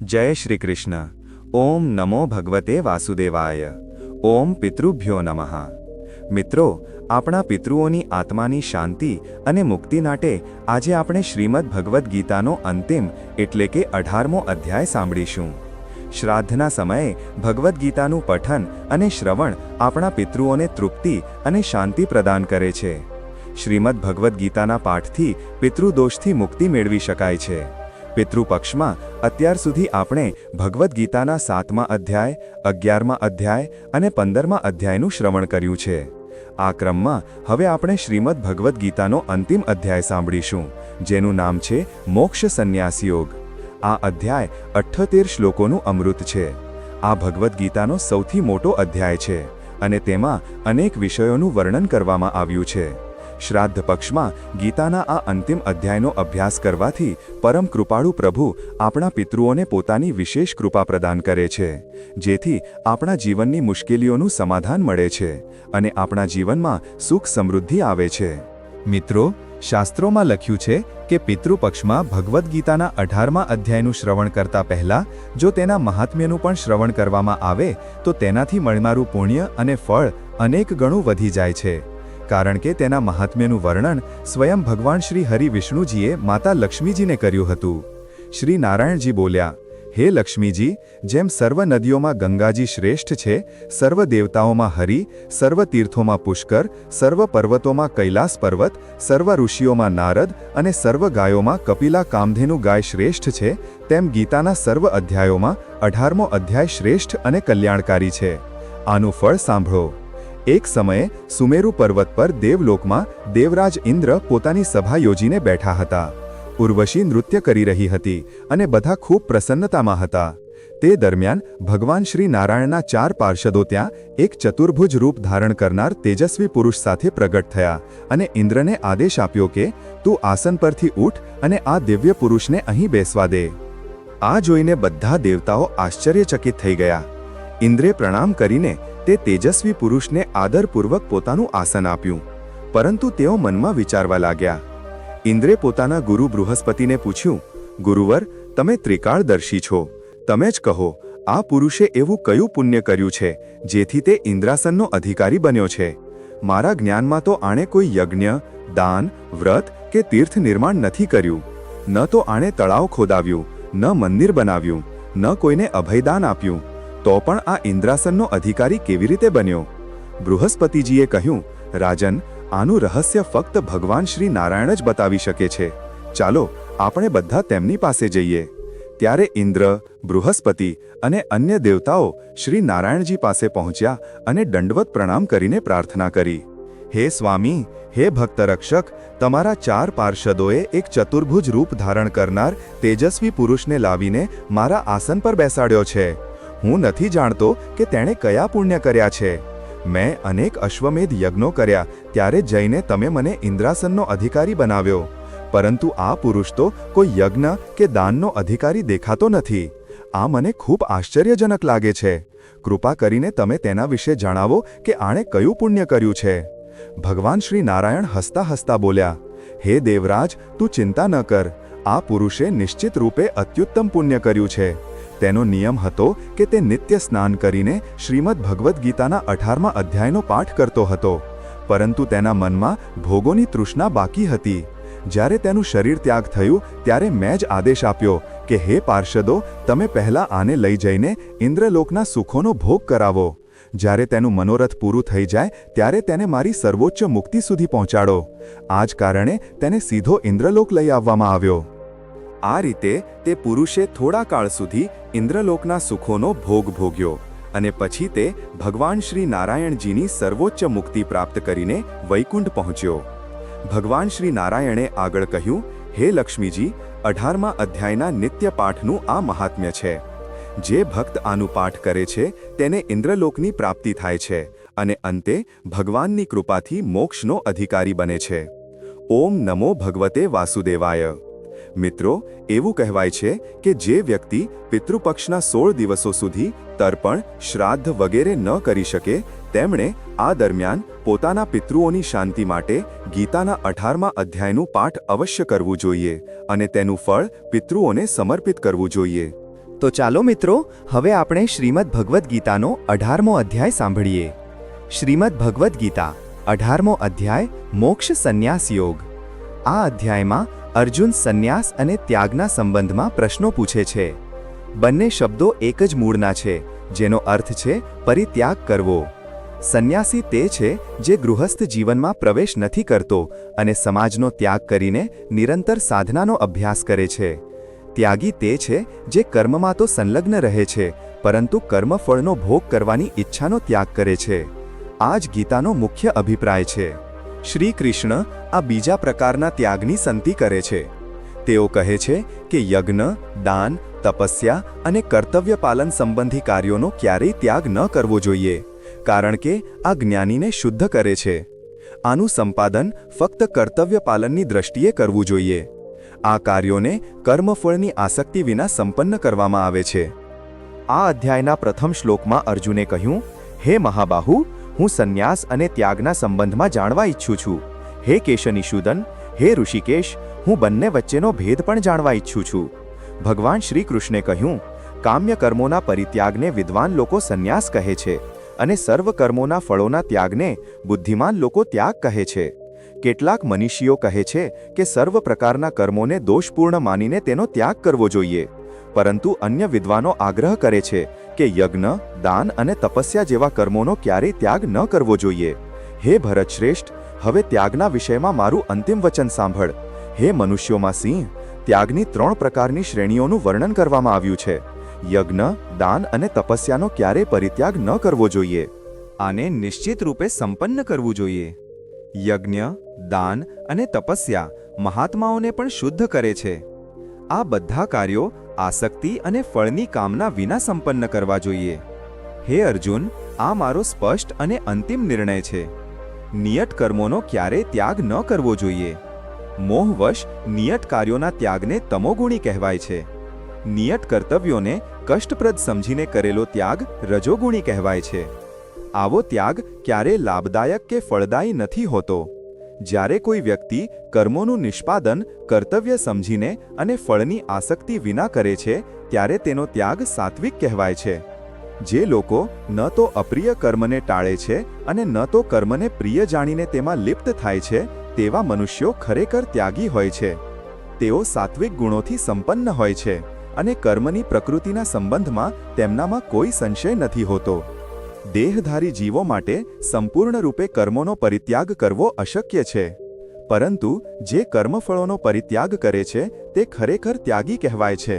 जय श्री कृष्ण। ओम नमो भगवते वासुदेवाय। ओम पितृभ्यो नमः। મિત્રો, આપણા પિતૃઓની આત્માની શાંતિ અને મુક્તિ માટે આજે આપણે શ્રીમદ ભગવદ્ ગીતાનો અંતિમ એટલે કે 18મો અધ્યાય સાંભળીશું। શ્રાદ્ધના સમયે ભગવદ્ ગીતાનું પઠન અને શ્રવણ આપણા પિતૃઓને તૃપ્તિ અને શાંતિ પ્રદાન કરે છે। શ્રીમદ ભગવદ્ ગીતાના પાઠથી પિતૃદોષથી મુક્તિ મેળવી શકાય છે। પિતૃપક્ષમાં અત્યાર સુધી આપણે ભગવદ્ ગીતાના 7મા અધ્યાય, 11મા અધ્યાય અને 15મા અધ્યાયનું શ્રવણ કર્યું છે। આ ક્રમમાં હવે આપણે શ્રીમદ ભગવદ્ ગીતાનો અંતિમ અધ્યાય સાંભળીશું, જેનું નામ છે મોક્ષ સંન્યાસ યોગ। આ અધ્યાય 78 શ્લોકોનું અમૃત છે। આ ભગવદ્ ગીતાનો સૌથી મોટો અધ્યાય છે અને તેમાં અનેક વિષયોનું વર્ણન કરવામાં આવ્યું છે। શ્રાદ્ધ પક્ષમાં ગીતાના આ અંતિમ અધ્યાયનો અભ્યાસ કરવાથી પરમ કૃપાળુ પ્રભુ આપણા પિતૃઓને પોતાની વિશેષ કૃપા પ્રદાન કરે છે, જેથી આપણા જીવનની મુશ્કેલીઓનું સમાધાન મળે છે અને આપણા જીવનમાં સુખ સમૃદ્ધિ આવે છે। મિત્રો, શાસ્ત્રોમાં લખ્યું છે કે પિતૃપક્ષમાં ભગવદ્ ગીતાના 18મા અધ્યાયનું શ્રવણ કરતા પહેલા જો તેના મહાત્મ્યનું પણ શ્રવણ કરવામાં આવે તો તેનાથી મળનારું પુણ્ય અને ફળ અનેક ગણું વધી જાય છે, કારણ કે તેના મહાત્મ્યનું વર્ણન સ્વયં ભગવાન શ્રી હરિ વિષ્ણુજીએ માતા લક્ષ્મીજીને કર્યું હતું। શ્રી નારાયણજી બોલ્યા, હે લક્ષ્મીજી, જેમ સર્વ નદીઓમાં ગંગાજી શ્રેષ્ઠ છે, સર્વ દેવતાઓમાં હરિ, સર્વ તીર્થોમાં પુષ્કર, સર્વ પર્વતોમાં કૈલાસ પર્વત, સર્વ ઋષિઓમાં નારદ અને સર્વ ગાયોમાં કપિલા કામધેનુ ગાય શ્રેષ્ઠ છે, તેમ ગીતાના સર્વ અધ્યાયોમાં 18મો અધ્યાય શ્રેષ્ઠ અને કલ્યાણકારી છે। આનું ફળ સાંભળો। એક સમયે સુમેરુ પર્વત પર દેવલોકમાં દેવરાજ ઇન્દ્ર પોતાની સભા યોજીને બેઠા હતા। ઉર્વશી નૃત્ય કરી રહી હતી અને બધા ખૂબ પ્રસન્નતામાં હતા। તે દરમિયાન ભગવાન શ્રી નારાયણના 4 પાર્ષદો ત્યાં એક ચતુર્ભુજ રૂપ ધારણ કરનાર તેજસ્વી પુરુષ સાથે પ્રગટ થયા અને ઇન્દ્રને આદેશ આપ્યો કે તું આસન પરથી ઉઠ અને આ દિવ્ય પુરુષને અહીં બેસવા દે। આ જોઈને બધા દેવતાઓ આશ્ચર્યચકિત થઈ ગયા। ઇન્દ્રે પ્રણામ કરીને તે તેજસ્વી પુરુષને આદરપૂર્વક પોતાનું આસન આપ્યું, પરંતુ તેઓ મનમાં વિચારવા લાગ્યા। ઇન્દ્રે પોતાના ગુરુ બૃહસ્પતિને પૂછ્યું, ગુરુવર, તમે ત્રિકાળદર્શી છો, તમે જ કહો, આ પુરુષે એવું કયું પુણ્ય કર્યું છે જેથી તે ઇન્દ્રાસનનો અધિકારી બન્યો છે? મારા જ્ઞાનમાં તો આણે કોઈ યજ્ઞ, દાન, વ્રત કે તીર્થ નિર્માણ નથી કર્યું, ન તો આણે તળાવ ખોદાવ્યું, ન મંદિર બનાવ્યું, ન કોઈને અભયદાન આપ્યું, તો પણ આ ઇન્દ્રાસનનો અધિકારી કેવી રીતે બન્યો? બૃહસ્પતિજીએ કહ્યું, રાજન, આનું રહસ્ય ફક્ત ભગવાન શ્રી નારાયણ જ બતાવી શકે છે। ચાલો આપણે બધા તેમની પાસે જઈએ। ત્યારે ઇન્દ્ર, બૃહસ્પતિ અને અન્ય દેવતાઓ શ્રી નારાયણજી પાસે પહોંચ્યા અને દંડવત પ્રણામ કરીને પ્રાર્થના કરી, હે સ્વામી, હે ભક્તરક્ષક, તમારા 4 પાર્ષદોએ એક ચતુર્ભુજ રૂપ ધારણ કરનાર તેજસ્વી પુરુષને લાવીને મારા આસન પર બેસાડ્યો છે। હું નથી જાણતો કે તેણે કયા પુણ્ય કર્યા છે। મેં અનેક અશ્વમેધ યજ્ઞો કર્યા, ત્યારે જઈને તમે મને ઇન્દ્રાસનનો અધિકારી બનાવ્યો, પરંતુ આ પુરુષ તો કોઈ યજ્ઞ કે દાનનો અધિકારી દેખાતો નથી। આ મને ખૂબ આશ્ચર્યજનક લાગે છે। કૃપા કરીને તમે તેના વિશે જણાવો કે આણે કયું પુણ્ય કર્યું છે? ભગવાન શ્રી નારાયણ હસતા હસતા બોલ્યા, હે દેવરાજ, તું ચિંતા ન કર, આ પુરુષે નિશ્ચિત રૂપે અત્યુત્તમ પુણ્ય કર્યું છે। તેનો નિયમ હતો કે તે નિત્ય સ્નાન કરીને શ્રીમદ ભગવદ્ ગીતાના 18મા અધ્યાયનો પાઠ કરતો હતો, પરંતુ તેના મનમાં ભોગોની તૃષ્ણા બાકી હતી। જ્યારે તેનું શરીર ત્યાગ થયું ત્યારે મેં જ આદેશ આપ્યો કે હે પાર્ષદો, તમે પહેલા આને લઈ જઈને ઇન્દ્રલોકના સુખોનો ભોગ કરાવો। જ્યારે તેનું મનોરથ પૂરું થઈ જાય ત્યારે તેને મારી સર્વોચ્ચ મુક્તિ સુધી પહોંચાડો। આ જ કારણે તેને સીધો ઇન્દ્રલોક લઈ આવવામાં આવ્યો। આ રીતે તે પુરુષે થોડા કાળ સુધી ઇન્દ્રલોકના સુખોનો ભોગ ભોગ્યો અને પછી તે ભગવાન શ્રી નારાયણજીની સર્વોચ્ચ મુક્તિ પ્રાપ્ત કરીને વૈકુંઠ પહોંચ્યો। ભગવાન શ્રી નારાયણે આગળ કહ્યું, હે લક્ષ્મીજી, 18મા અધ્યાયના નિત્ય પાઠનું આ મહાત્મ્ય છે। જે ભક્ત આનું પાઠ કરે છે તેને ઇન્દ્રલોકની પ્રાપ્તિ થાય છે અને અંતે ભગવાનની કૃપાથી મોક્ષનો અધિકારી બને છે। ઓમ નમો ભગવતે વાસુદેવાય। મિત્રો, એવું કહેવાય છે કે જે વ્યક્તિ પિતૃપક્ષના 16 દિવસો સુધી તર્પણ, શ્રાદ્ધ વગેરે ન કરી શકે, તેમણે આ દરમિયાન પોતાના પિતૃઓની શાંતિ માટે ગીતાના 18મા અધ્યાયનું પાઠ અવશ્ય કરવું જોઈએ અને તેનું ફળ પિતૃઓને સમર્પિત કરવું જોઈએ। તો ચાલો મિત્રો, હવે આપણે શ્રીમદ્ ભગવદ્ ગીતાનો 18મો અધ્યાય સાંભળીએ. શ્રીમદ્ ભગવદ્ ગીતા 18મો અધ્યાય મોક્ષ સંન્યાસ યોગ. આ અધ્યાયમાં અર્જુન સંન્યાસ અને ત્યાગના સંબંધમાં પ્રશ્નો પૂછે છે. બંને શબ્દો એક જ મૂળના છે, જેનો અર્થ છે પરિત્યાગ કરવો. સંન્યાસી તે છે જે ગૃહસ્થ જીવનમાં પ્રવેશ નથી કરતો અને સમાજનો ત્યાગ કરીને નિરંતર સાધનાનો અભ્યાસ કરે છે. ત્યાગી તે છે જે કર્મમાં તો સંલગ્ન રહે છે, પરંતુ કર્મફળનો ભોગ કરવાની ઈચ્છાનો ત્યાગ કરે છે. આ જ ગીતાનો મુખ્ય અભિપ્રાય છે. શ્રી કૃષ્ણ આ બીજા પ્રકારના ત્યાગની સંતિ કરે છે. તેઓ કહે છે કે યજ્ઞ, દાન, તપસ્યા અને કર્તવ્ય પાલન સંબંધી કાર્યોનો ક્યારેય ત્યાગ ન કરવો જોઈએ, કારણ કે આ જ્ઞાનીને શુદ્ધ કરે છે. આનું સંપાદન ફક્ત કર્તવ્ય પાલનની દ્રષ્ટિએ કરવું જોઈએ. આ કાર્યોને કર્મફળની આસક્તિ વિના સંપન્ન કરવામાં આવે છે. આ અધ્યાયના પ્રથમ શ્લોકમાં અર્જુને કહ્યું, હે મહાબાહુ, હું સંન્યાસ અને ત્યાગના સંબંધમાં જાણવા ઈચ્છું છું. હે કેશનિષૂદન, હે ઋષિકેશ, હું બંને વચ્ચેનો ભેદ પણ જાણવા ઈચ્છું છું. ભગવાન શ્રી કૃષ્ણે કહ્યું, કામ્ય કર્મોના પરિત્યાગને વિદ્વાન લોકો સંન્યાસ કહે છે અને સર્વ કર્મોના ફળોના ત્યાગને બુદ્ધિમાન લોકો ત્યાગ કહે છે. કેટલાક મનીષીઓ કહે છે કે સર્વ પ્રકારના કર્મોને દોષપૂર્ણ માનીને તેનો ત્યાગ કરવો જોઈએ, પરંતુ અન્ય વિદ્વાનો આગ્રહ કરે છે કે યજ્ઞ, દાન અને તપસ્યા જેવા કર્મોનો ક્યારેય ત્યાગ ન કરવો જોઈએ. હે ભરતશ્રેષ્ઠ, હવે ત્યાગના વિષયમાં મારું અંતિમ વચન સાંભળ. હે મનુષ્યોમાં સિંહ, ત્યાગની 3 પ્રકારની શ્રેણીઓનું વર્ણન કરવામાં આવ્યું છે. યજ્ઞ, દાન અને તપસ્યાનો ક્યારેય પરિત્યાગ ન કરવો જોઈએ. આને નિશ્ચિત રૂપે સંપન્ન કરવું જોઈએ. યજ્ઞ, દાન અને તપસ્યા મહાત્માઓને પણ શુદ્ધ કરે છે. આ બધા કાર્યો આસક્તિ અને ફળની કામના વિના સંપન્ન કરવા જોઈએ. હે અર્જુન, આ મારો સ્પષ્ટ અને અંતિમ નિર્ણય છે. નિયત કર્મોનો ક્યારેય ત્યાગ ન કરવો જોઈએ. મોહવશ નિયત કાર્યોના ત્યાગને તમોગુણી કહેવાય છે. નિયત કર્તવ્યોને કષ્ટપ્રદ સમજીને કરેલો ત્યાગ રજોગુણી કહેવાય છે. આવો ત્યાગ ક્યારેય લાભદાયક કે ફળદાયી નથી હોતો. જ્યારે કોઈ વ્યક્તિ કર્મોનું નિષ્પાદન કર્તવ્ય સમજીને અને ફળની આસક્તિ વિના કરે છે, ત્યારે તેનો ત્યાગ સાત્વિક કહેવાય છે. જે લોકો ન તો અપ્રિય કર્મને ટાળે છે અને ન તો કર્મને પ્રિય જાણીને તેમાં લિપ્ત થાય છે, તેવા મનુષ્યો ખરેખર ત્યાગી હોય છે. તેઓ સાત્વિક ગુણોથી સંપન્ન હોય છે અને કર્મની પ્રકૃતિના સંબંધમાં તેમનામાં કોઈ સંશય નથી હોતો. દેહધારી જીવો માટે સંપૂર્ણ રૂપે કર્મોનો પરિત્યાગ કરવો અશક્ય છે, પરંતુ જે કર્મફળોનો પરિત્યાગ કરે છે તે ખરેખર ત્યાગી કહેવાય છે.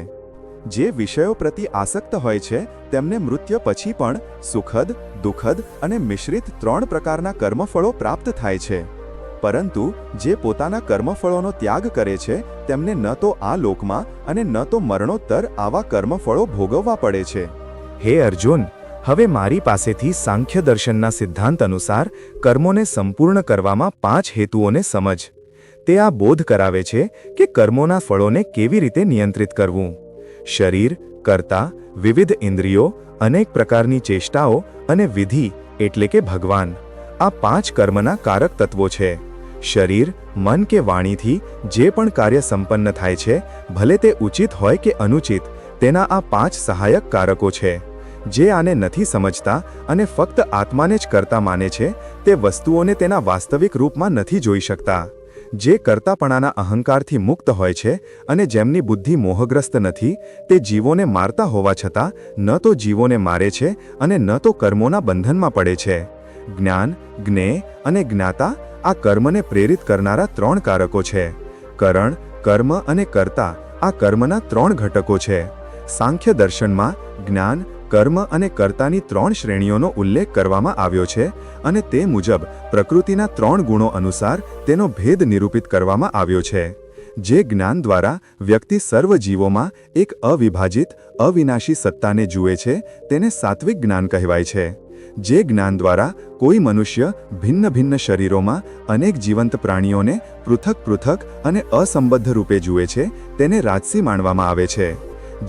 જે વિષયો પ્રતિ આસક્ત હોય છે તેમને મૃત્યુ પછી પણ સુખદ, દુઃખદ અને મિશ્રિત 3 પ્રકારના કર્મફળો પ્રાપ્ત થાય છે. પરંતુ જે પોતાના કર્મફળોનો ત્યાગ કરે છે તેમને ન તો આ લોકમાં અને ન તો મરણોત્તર આવા કર્મફળો ભોગવવા પડે છે. હે અર્જુન, હવે મારી પાસેથી સાંખ્ય દર્શનના સિદ્ધાંત અનુસાર કર્મોને સંપૂર્ણ કરવામાં 5 હેતુઓને સમજ. તે આ બોધ કરાવે છે કે કર્મોના ફળોને કેવી રીતે નિયંત્રિત કરવું. શરીર, કર્તા, વિવિધ ઇન્દ્રિયો, અનેક પ્રકારની ચેષ્ટાઓ અને વિધિ એટલે કે ભગવાન, આ 5 કર્મના કારક તત્વો છે. શરીર, મન કે વાણીથી જે પણ કાર્ય સંપન્ન થાય છે, ભલે તે ઉચિત હોય કે અનુચિત, તેના આ 5 સહાયક કારકો છે. જે આને નથી સમજતા અને ફક્ત આત્માને જ કર્તા માને છે, તે વસ્તુઓને તેના વાસ્તવિક રૂપમાં નથી જોઈ શકતા. જે કર્તાપણાના અહંકારથી મુક્ત હોય છે અને જેમની બુદ્ધિ મોહગ્રસ્ત નથી, તે જીવોને મારતા હોવા છતાં ન તો જીવોને મારે છે અને ન તો કર્મોના બંધનમાં પડે છે. જ્ઞાન, જ્ઞેય અને જ્ઞાતા આ કર્મને પ્રેરિત કરનારા 3 કારકો છે. કરણ, કર્મ અને કર્તા આ કર્મના 3 ઘટકો છે. સાંખ્ય દર્શનમાં જ્ઞાન, કર્મ અને કર્તાની 3 શ્રેણીઓનો ઉલ્લેખ કરવામાં આવ્યો છે અને તે મુજબ પ્રકૃતિના 3 ગુણો અનુસાર તેનો ભેદ નિરૂપિત કરવામાં આવ્યો છે. જે જ્ઞાન દ્વારા વ્યક્તિ સર્વ જીવોમાં એક અવિભાજિત, અવિનાશી સત્તાને જુએ છે, તેને સાત્વિક જ્ઞાન કહેવાય છે. જે જ્ઞાન દ્વારા કોઈ મનુષ્ય ભિન્ન ભિન્ન શરીરોમાં અનેક જીવંત પ્રાણીઓને પૃથક પૃથક અને અસંબદ્ધ રૂપે જુએ છે, તેને રાજસી માનવામાં આવે છે.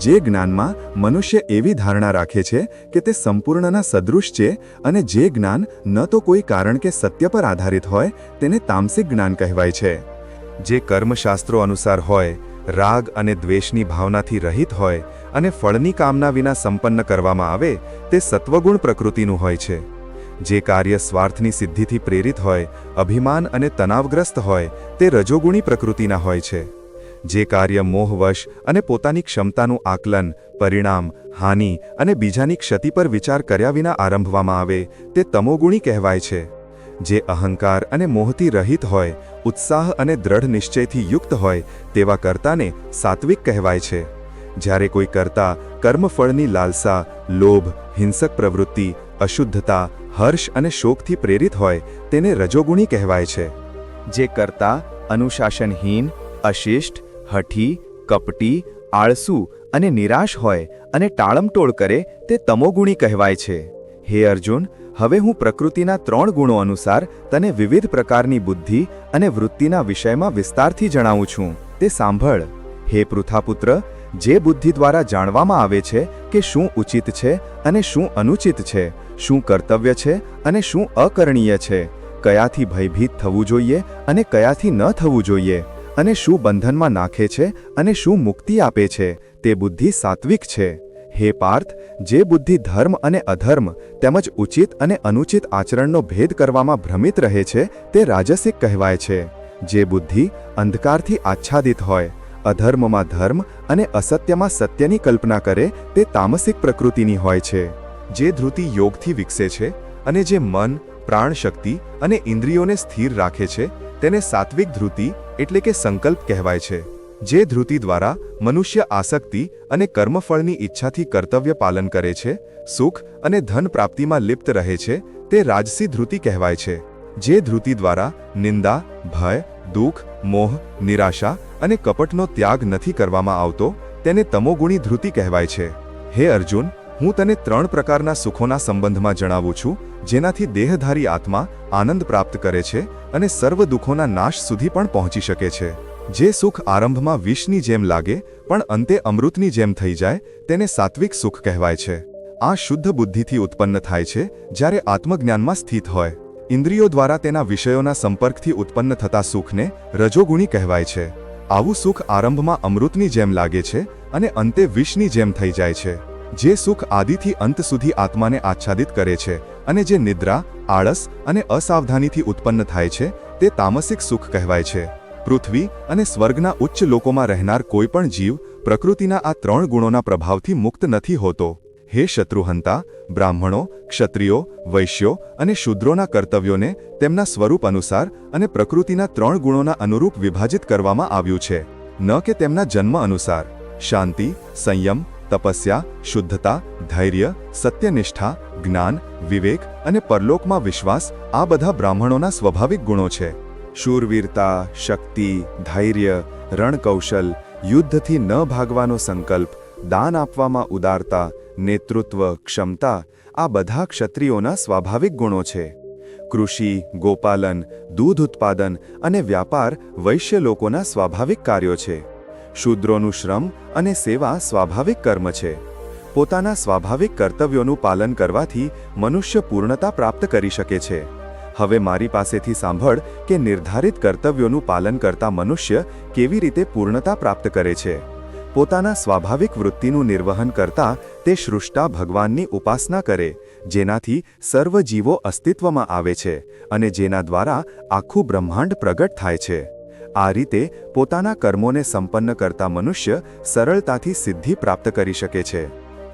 જે જ્ઞાનમાં મનુષ્ય એવી ધારણા રાખે છે કે તે સંપૂર્ણના સદૃશ છે અને જે જ્ઞાન ન તો કોઈ કારણ કે સત્ય પર આધારિત હોય, તેને તામસિક જ્ઞાન કહેવાય છે. જે કર્મશાસ્ત્રો અનુસાર હોય રાગ અને દ્વેષની ભાવનાથી રહિત હોય અને ફળની કામના વિના સંપન્ન કરવામાં આવે તે સત્વગુણ પ્રકૃતિનું હોય છે. જે કાર્ય સ્વાર્થની સિદ્ધિથી પ્રેરિત હોય, અભિમાન અને તણાવગ્રસ્ત હોય તે રજોગુણી પ્રકૃતિના હોય છે. જે કાર્ય મોહવશ અને પોતાની ક્ષમતાનું આકલન, પરિણામ, હાનિ અને બીજાની ક્ષતિ પર વિચાર કર્યા વિના આરંભવામાં આવે તે તમોગુણી કહેવાય છે. જે અહંકાર અને મોહથી રહિત હોય, ઉત્સાહ અને દ્રઢ નિશ્ચયથી યુક્ત હોય તેવા કર્તાને સાત્વિક કહેવાય છે. જ્યારે કોઈ કર્તા કર્મફળની લાલસા, લોભ, હિંસક પ્રવૃત્તિ, અશુદ્ધતા, હર્ષ અને શોકથી પ્રેરિત હોય તેને રજોગુણી કહેવાય છે. જે કર્તા અનુશાસનહીન, અશિષ્ટ, હઠી, કપટી, આળસુ અને નિરાશ હોય અને ટાળમટોળ કરે તે તમોગુણી કહેવાય છે. હે અર્જુન, હવે હું પ્રકૃતિના 3 ગુણો અનુસાર તને વિવિધ પ્રકારની બુદ્ધિ અને વૃત્તિના વિષયમાં વિસ્તારથી જણાવું છું, તે સાંભળ. હે પૃથાપુત્ર, જે બુદ્ધિ દ્વારા જાણવામાં આવે છે કે શું ઉચિત છે અને શું અનુચિત છે, શું કર્તવ્ય છે અને શું અકરણીય છે, કયાથી ભયભીત થવું જોઈએ અને કયાથી ન થવું જોઈએ, અને શું બંધનમાં નાખે છે અને શું મુક્તિ આપે છે, તે બુદ્ધિ સાત્વિક છે. હે પાર્થ, જે બુદ્ધિ ધર્મ અને અધર્મ તેમજ ઉચિત અને અનુચિત આચરણનો ભેદ કરવામાં ભ્રમિત રહે છે તે રાજસિક કહેવાય છે. જે બુદ્ધિ અંધકારથી આચ્છાદિત હોય, અધર્મમાં ધર્મ અને અસત્યમાં સત્યની કલ્પના કરે તે તામસિક પ્રકૃતિની હોય છે. જે ધૃતિ યોગથી વિકસે છે અને જે મન, પ્રાણ શક્તિ અને ઇન્દ્રિયોને સ્થિર રાખે છે તેને સાત્વિક ધૃતિ એટલે કે સંકલ્પ કહેવાય છે. જે ધૃતિ દ્વારા મનુષ્ય આસક્તિ અને કર્મફળની ઈચ્છાથી કર્તવ્ય પાલન કરે છે, સુખ અને ધન પ્રાપ્તિમાં લિપ્ત રહે છે તે રાજસી ધૃતિ કહેવાય છે. જે ધૃતિ દ્વારા નિંદા, ભય, દુઃખ, મોહ, નિરાશા અને કપટનો ત્યાગ નથી કરવામાં આવતો તેને તમોગુણી ધૃતિ કહેવાય છે. હે અર્જુન, હું તને 3 પ્રકારના સુખોના સંબંધમાં જણાવું છું જેનાથી દેહધારી આત્મા આનંદ પ્રાપ્ત કરે છે અને સર્વ દુઃખોના નાશ સુધી પણ પહોંચી શકે છે. જે સુખ આરંભમાં વિષની જેમ લાગે પણ અંતે અમૃતની જેમ થઈ જાય તેને સાત્વિક સુખ કહેવાય છે. આ શુદ્ધ બુદ્ધિથી ઉત્પન્ન થાય છે જ્યારે આત્મજ્ઞાનમાં સ્થિત હોય. ઇન્દ્રિયો દ્વારા તેના વિષયોના સંપર્કથી ઉત્પન્ન થતા સુખને રજોગુણી કહેવાય છે. આવું સુખ આરંભમાં અમૃતની જેમ લાગે છે અને અંતે વિષની જેમ થઈ જાય છે. જે સુખ આદિથી અંત સુધી આત્માને આચ્છાદિત કરે છે અને જે નિદ્રા, આળસ અને અસાવધાનીથી ઉત્પન્ન થાય છે તે તામસિક સુખ કહેવાય છે. પૃથ્વી અને સ્વર્ગના ઉચ્ચ લોકોમાં રહેનાર કોઈ પણ જીવ પ્રકૃતિના આ 3 ગુણોના પ્રભાવથી મુક્ત નથી હોતો. હે શત્રુહંતા, બ્રાહ્મણો, ક્ષત્રિયો, વૈશ્યો અને શૂદ્રોના કર્તવ્યોને તેમના સ્વરૂપ અનુસાર અને પ્રકૃતિના 3 ગુણોના અનુરૂપ વિભાજિત કરવામાં આવ્યું છે, ન કે તેમના જન્મ અનુસાર. શાંતિ, સંયમ, તપસ્યા, શુદ્ધતા, ધૈર્ય, સત્યનિષ્ઠા, જ્ઞાન, વિવેક અને પરલોકમાં વિશ્વાસ આ બધા બ્રાહ્મણોના સ્વાભાવિક ગુણો છે. શૂરવીરતા, શક્તિ, ધૈર્ય, રણકૌશલ, યુદ્ધથી ન ભાગવાનો સંકલ્પ, દાન આપવામાં ઉદારતા, નેતૃત્વ, ક્ષમતા આ બધા ક્ષત્રિયોના સ્વાભાવિક ગુણો છે. કૃષિ, ગોપાલન, દૂધ ઉત્પાદન અને વ્યાપાર વૈશ્ય લોકોના સ્વાભાવિક કાર્યો છે. શૂદ્રોનું શ્રમ અને સેવા સ્વાભાવિક કર્મ છે. પોતાના સ્વાભાવિક કર્તવ્યોનું પાલન કરવાથી મનુષ્ય પૂર્ણતા પ્રાપ્ત કરી શકે છે. હવે મારી પાસેથી સાંભળ કે નિર્ધારિત કર્તવ્યોનું પાલન કરતા મનુષ્ય કેવી રીતે પૂર્ણતા પ્રાપ્ત કરે છે. પોતાના સ્વાભાવિક વૃત્તિનું નિર્વહન કરતા તે સૃષ્ટા ભગવાનની ઉપાસના કરે, જેનાથી સર્વ જીવો અસ્તિત્વમાં આવે છે અને જેના દ્વારા આખું બ્રહ્માંડ પ્રગટ થાય છે. આ રીતે પોતાના કર્મોને સંપન્ન કરતા મનુષ્ય સરળતાથી સિદ્ધિ પ્રાપ્ત કરી શકે છે.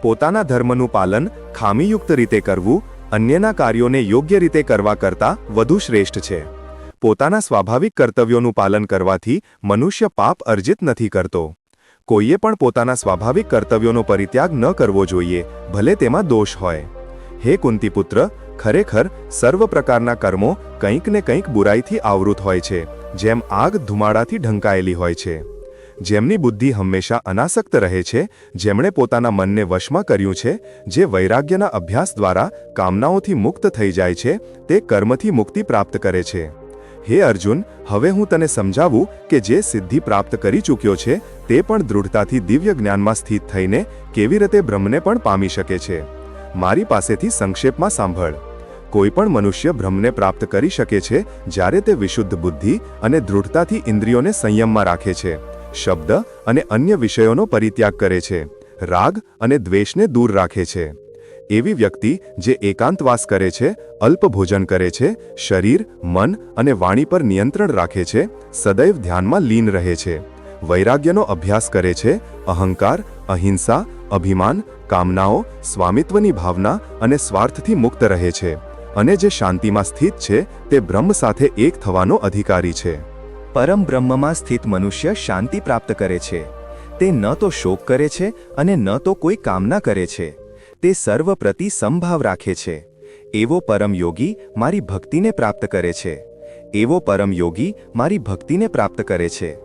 પોતાના ધર્મનું પાલન ખામીયુક્ત રીતે કરવું અન્યના કાર્યોને યોગ્ય રીતે કરવા કરતાં વધુ શ્રેષ્ઠ છે. પોતાના સ્વાભાવિક કર્તવ્યોનું પાલન કરવાથી મનુષ્ય પાપ અર્જિત નથી કરતો. કોઈએ પણ પોતાના સ્વાભાવિક કર્તવ્યોનો પરિત્યાગ ન કરવો જોઈએ, ભલે તેમાં દોષ હોય. હે કુંતીપુત્ર, ખરેખર સર્વ પ્રકારના કર્મો કંઈક ને કંઈક બુરાઈથી આવૃત હોય છે, જેમ આગ ધુમાડાથી ઢંકાયેલી હોય છે. જેમની બુદ્ધિ હંમેશા અનાસક્ત રહે છે, જેમણે પોતાના મનને વશમાં કર્યું છે, જે વૈરાગ્યના અભ્યાસ દ્વારા કામનાઓથી મુક્ત થઈ જાય છે, તે કર્મથી મુક્તિ પ્રાપ્ત કરે છે. હે અર્જુન, હવે હું તને સમજાવું કે જે સિદ્ધિ પ્રાપ્ત કરી ચૂક્યો છે તે પણ દૃઢતાથી દિવ્ય જ્ઞાનમાં સ્થિત થઈને કેવી રીતે બ્રહ્મને પણ પામી શકે છે. મારી પાસેથી સંક્ષેપમાં સાંભળ. કોઈ પણ મનુષ્ય બ્રહ્મને પ્રાપ્ત કરી શકે છે જ્યારે તે વિશુદ્ધ બુદ્ધિ અને દૃઢતાથી ઇન્દ્રિયોને સંયમમાં રાખે છે, શબ્દ અને અન્ય વિષયોનો પરિત્યાગ કરે છે, રાગ અને દ્વેષને દૂર રાખે છે. એવી વ્યક્તિ જે એકાંતવાસ કરે છે, અલ્પ ભોજન કરે છે, શરીર, મન અને વાણી પર નિયંત્રણ રાખે છે, સદૈવ ધ્યાનમાં લીન રહે છે, વૈરાગ્યનો અભ્યાસ કરે છે, અહંકાર, અહિંસા, અભિમાન, કામનાઓ, સ્વામિત્વની ભાવના અને સ્વાર્થથી મુક્ત રહે છે, અને જે શાંતિમાં સ્થિત છે તે બ્રહ્મ સાથે એક થવાનો અધિકારી છે. પરમ બ્રહ્મમાં સ્થિત મનુષ્ય શાંતિ પ્રાપ્ત કરે છે. તે ન તો શોક કરે છે અને ન તો કોઈ કામના કરે છે. તે સર્વ પ્રતિ સમભાવ રાખે છે. એવો પરમ યોગી મારી ભક્તિને પ્રાપ્ત કરે છે. એવો પરમ યોગી મારી ભક્તિને પ્રાપ્ત કરે છે.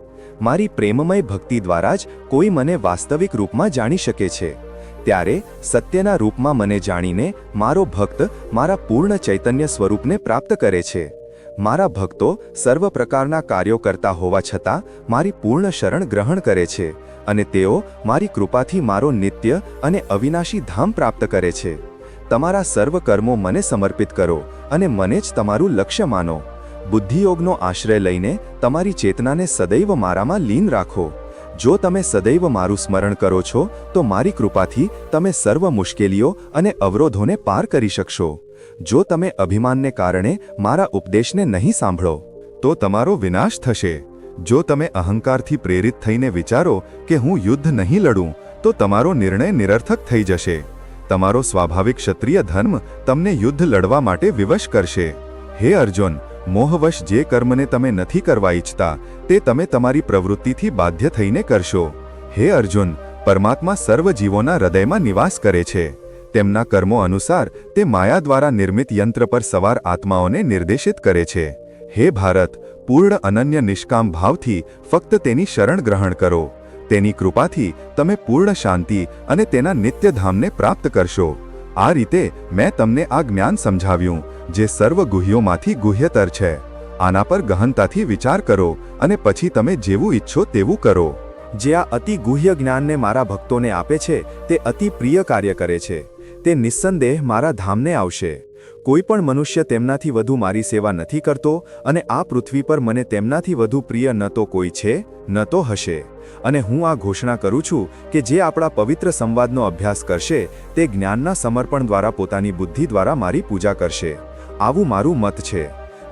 મારી પ્રેમમય ભક્તિ દ્વારા જ કોઈ મને વાસ્તવિક રૂપમાં જાણી શકે છે. ત્યારે સત્યના રૂપમાં મને જાણીને મારો ભક્ત મારા પૂર્ણ ચૈતન્ય સ્વરૂપને પ્રાપ્ત કરે છે. મારા ભક્તો સર્વ પ્રકારના કાર્યો કરતા હોવા છતાં મારી પૂર્ણ શરણ ગ્રહણ કરે છે અને તેઓ મારી કૃપાથી મારો નિત્ય અને અવિનાશી ધામ પ્રાપ્ત કરે છે. તમારા સર્વ કર્મો મને સમર્પિત કરો અને મને જ તમારું લક્ષ્ય માનો. બુદ્ધિયોગનો આશ્રય લઈને તમારી ચેતનાને સદૈવ મારામાં લીન રાખો. જો તમે સદૈવ મારું સ્મરણ કરો છો તો મારી કૃપાથી તમે સર્વ મુશ્કેલીઓ અને અવરોધોને પાર કરી શકશો. જો તમે અભિમાનને કારણે મારા ઉપદેશને નહીં સાંભળો તો તમારો વિનાશ થશે. જો તમે અહંકારથી પ્રેરિત થઈને વિચારો કે હું યુદ્ધ નહીં લડું તો તમારો નિર્ણય નિરર્થક થઈ જશે. તમારો સ્વાભાવિક ક્ષત્રિય ધર્મ તમને યુદ્ધ લડવા માટે વિવશ કરશે. હે અર્જુન, મોહવશ જે કર્મને તમે નથી કરવા ઈચ્છતા તે તમે તમારી પ્રવૃત્તિથી બાધ્ય થઈને કરશો. હે અર્જુન, પરમાત્મા સર્વ જીવોના હૃદયમાં નિવાસ કરે છે. તેમના કર્મો અનુસાર તે માયા દ્વારા નિર્મિત યંત્ર પર સવાર આત્માઓને નિર્દેશિત કરે છે. હે ભારત, પૂર્ણ અનન્ય નિષ્કામ ભાવથી ફક્ત તેની શરણ ગ્રહણ કરો. તેની કૃપાથી તમે પૂર્ણ શાંતિ અને તેના નિત્યધામને પ્રાપ્ત કરશો. આ રીતે મેં તમને આ જ્ઞાન સમજાવ્યું જે સર્વ ગુહ્યોમાંથી ગુહ્યતર છે. આના પર ગહનતાથી વિચાર કરો અને પછી તમે જેવું ઈચ્છો તેવું કરો. જે આ અતિ ગુહ્ય જ્ઞાનને મારા ભક્તોને આપે છે તે અતિ પ્રિય કાર્ય કરે છે. તે નિસ્સંદેહ મારા ધામને આવશે. કોઈ પણ મનુષ્ય તેમનાથી વધુ મારી સેવા નથી કરતો અને આ પૃથ્વી પર મને તેમનાથી વધુ પ્રિય ન તો કોઈ છે ન તો હશે. અને હું આ ઘોષણા કરું છું કે જે આપણા પવિત્ર સંવાદનો અભ્યાસ કરશે તે જ્ઞાનના સમર્પણ દ્વારા પોતાની બુદ્ધિ દ્વારા મારી પૂજા કરશે. આવું મારું મત છે.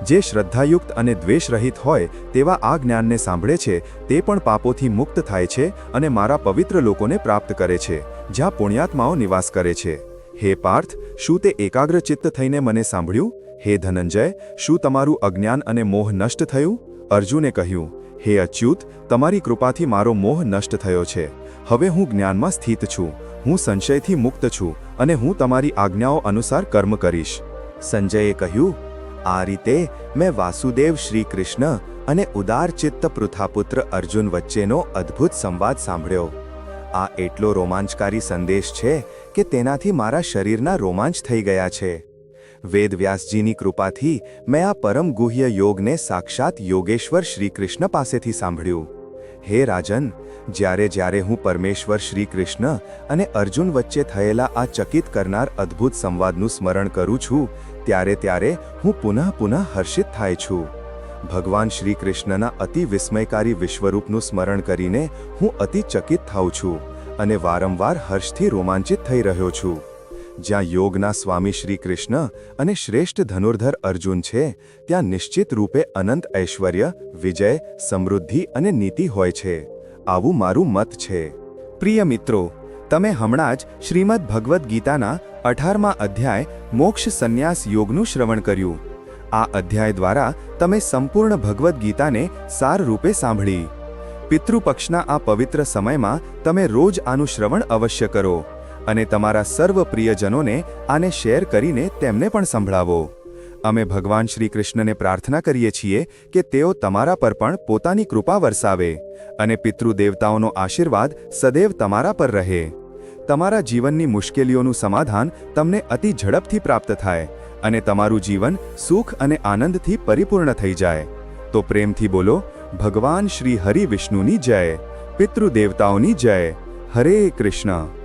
જે શ્રદ્ધાયુક્ત અને દ્વેષરહિત હોય તેવા આ જ્ઞાનને સાંભળે છે તે પણ પાપોથી મુક્ત થાય છે અને મારા પવિત્ર લોકોને પ્રાપ્ત કરે છે જ્યાં પુણ્યાત્માઓ નિવાસ કરે છે. હે પાર્થ, શું તે એકાગ્રચિત્ત થઈને મને સાંભળ્યું? હે ધનંજય, શું તમારું અજ્ઞાન અને મોહ નષ્ટ થયું? અર્જુને કહ્યું, હે અચ્યુત, તમારી કૃપાથી મારો મોહ નષ્ટ થયો છે. હવે હું જ્ઞાનમાં સ્થિત છું. હું સંશયથી મુક્ત છું અને હું તમારી આજ્ઞાઓ અનુસાર કર્મ કરીશ. સંજયે કહ્યું, આ રીતે મેં વાસુદેવ શ્રી કૃષ્ણ અને ઉદારચિત્ત પૃથાપુત્ર અર્જુન વચ્ચેનો અદ્ભુત સંવાદ સાંભળ્યો. આ એટલો રોમાંચકારી સંદેશ છે કે તેનાથી મારા શરીરના રોમાંચ થઈ ગયા છે. વેદવ્યાસજીની કૃપાથી મેં આ પરમ ગુહ્ય યોગને સાક્ષાત યોગેશ્વર શ્રી કૃષ્ણ પાસેથી સાંભળ્યું. હે રાજન, જ્યારે જ્યારે હું પરમેશ્વર શ્રી કૃષ્ણ અને અર્જુન વચ્ચે થયેલા આ ચકિત કરનાર અદ્ભુત સંવાદનું સ્મરણ કરું છું ત્યારે ત્યારે હું પુનઃ હર્ષિત થાય છું. ભગવાન શ્રી કૃષ્ણના અતિ વિસ્મયકારી વિશ્વરૂપનું સ્મરણ કરીને હું અતિ ચકિત થાઉં છું અને વારંવાર હર્ષથી રોમાંચિત થઈ રહ્યો છું. જ્યાં યોગના સ્વામી શ્રી કૃષ્ણ અને શ્રેષ્ઠ ધનુર્ધર અર્જુન છે ત્યાં નિશ્ચિત રૂપે અનંત ઐશ્વર્ય, વિજય, સમૃદ્ધિ અને નીતિ હોય છે. આવું મારું મત છે. પ્રિય મિત્રો, તમે હમણાં જ શ્રીમદ્ ભગવદ્ ગીતાના 18મા અધ્યાય મોક્ષ સંન્યાસ યોગનું શ્રવણ કર્યું. આ અધ્યાય દ્વારા તમે સંપૂર્ણ ભગવદ્ ગીતાને સાર રૂપે સાંભળી. પિતૃપક્ષના આ પવિત્ર સમયમાં તમે રોજ આનું શ્રવણ અવશ્ય કરો અને તમારા સર્વ પ્રિયજનોને આને શેર કરીને તેમને પણ સંભળાવો. અમે ભગવાન શ્રી કૃષ્ણને પ્રાર્થના કરીએ છીએ કે તેઓ તમારા પર પણ પોતાની કૃપા વરસાવે અને પિતૃદેવતાઓનો આશીર્વાદ સદૈવ તમારા પર રહે. તમારા જીવનની મુશ્કેલીઓનું સમાધાન તમને અતિ ઝડપથી પ્રાપ્ત થાય અને તમારું જીવન સુખ અને આનંદથી પરિપૂર્ણ થઈ જાય. તો પ્રેમથી બોલો, ભગવાન શ્રી હરિ વિષ્ણુની જય, પિતૃદેવતાઓની જય. હરે કૃષ્ણ.